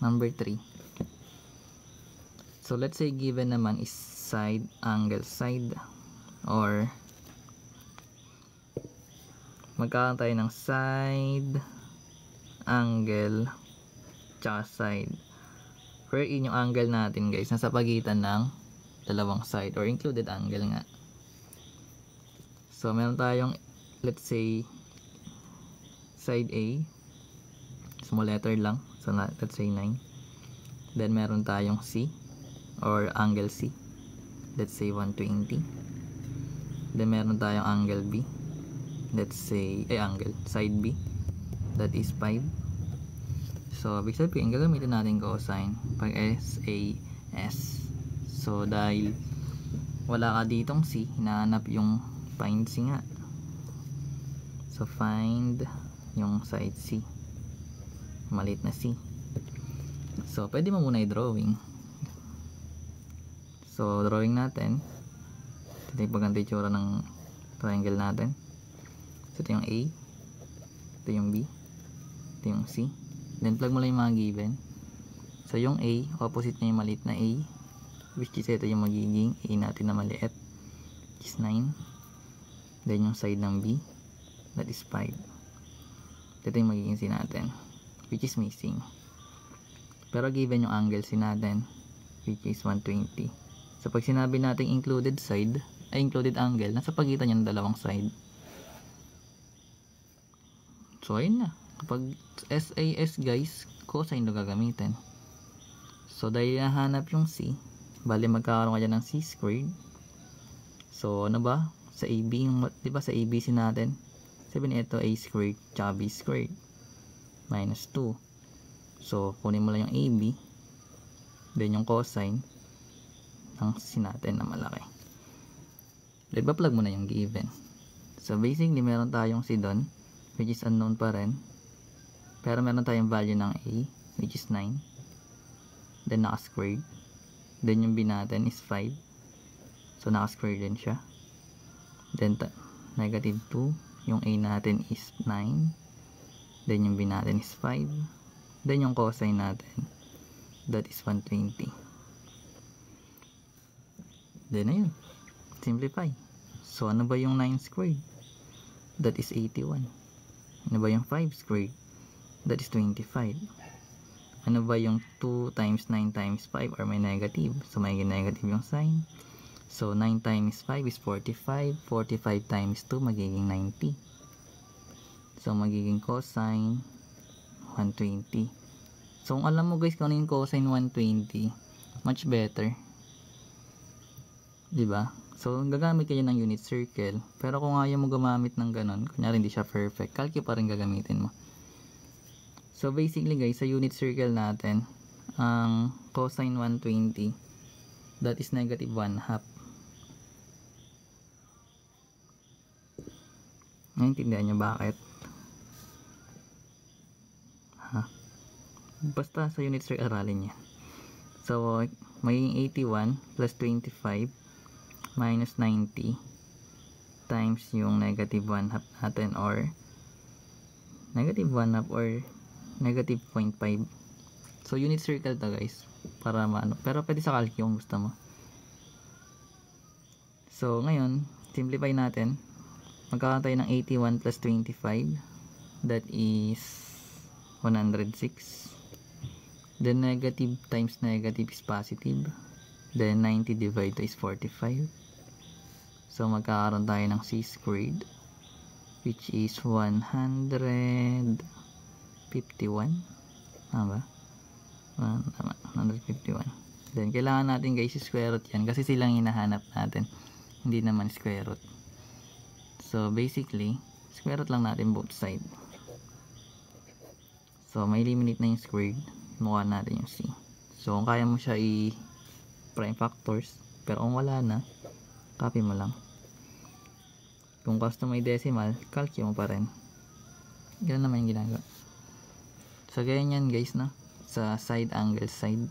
Number 3. So let's say given naman is side angle side, or magkakaroon tayo ng side angle tsaka side, wherein yung angle natin guys nasa pagitan ng dalawang side, or included angle nga. So meron tayong, let's say, side A, small letter lang, so let's say 9. Then meron tayong C, or angle C, let's say 120. Then meron tayong angle B, let's say angle side B, that is 5. So ibig sabihin gagamitin natin cosine pag SAS. So dahil wala ka ditong C, hinahanap yung find C nga. So find yung side C, maliit na C. So pwede mo muna i-drawing. So drawing natin, ito yung paganda itsura ng triangle natin. So ito yung A, ito yung B, ito yung C. Then plug mo lang yung mga given. So yung A, opposite niya yung maliit na A, which is ito yung magiging A natin na maliit, which is 9. Then yung side ng B, that is 5. Ito yung magiging C natin, which is missing. Pero given yung angle C natin, which is 120. So pag sinabi natin included side, ay included angle, nasa pagitan yung dalawang side. So ayun na. Kapag SAS guys, cosine na gagamitin. So dahil nahanap yung C, bali magkakaroon ka dyan ng C squared. So ano ba? Sa AB, di ba sa ABC natin, sabihin ito A squared tsaka B squared minus 2. So kunin mo lang yung AB, then yung cosine ng C natin na malaki. Diba plug mo na yung given. So basically meron tayong C doon, which is unknown pa rin, pero meron tayong value ng A, which is 9, then naka squared, then yung B natin is 5, so naka squared din siya. Then negative 2, yung A natin is 9, then yung B natin is 5, then yung cosine natin, that is 120. Then ayun, simplify. So ano ba yung 9 squared? That is 81. Ano ba yung 5 squared? That is 25. Ano ba yung 2 times 9 times 5, or may negative? So may negative yung sign. So 9 times 5 is 45. 45 times 2 magiging 90. So magiging cosine 120. So kung alam mo guys kung ano yung cosine 120, much better, diba? So gagamit kayo ng unit circle. Pero kung ayaw mo gumamit ng ganon, kunyari hindi siya perfect, calculus pa rin gagamitin mo. So basically guys, sa unit circle natin, ang cosine 120, that is negative 1/2. Naintindihan nyo bakit? Basta sa unit circle aralin yan. So magiging 81 plus 25 minus 90 times yung negative 1/2 natin, or negative 1/2 or negative 0.5. So unit circle to guys, para maano, pero pwede sa calculus kung gusto mo. So ngayon simplify natin, magkakaroon tayo ng 81 plus 25, that is 106. Then negative times negative is positive, then 90 divided is 45. So magkakaroon tayo ng C squared, which is 151. Tama ba? 151. Then kailangan natin guys square root yan, kasi silang hinahanap natin, hindi naman square root. So basically square root lang natin both side. So may eliminate na yung squared, mukha natin yung C. So kung kaya mo siya i-prime factors, pero kung wala na, copy mo lang. Kung gusto mo i-decimal, calculate mo pa rin. Ganun naman yung ginagawa. So ganyan yan guys, no? Sa side angle side.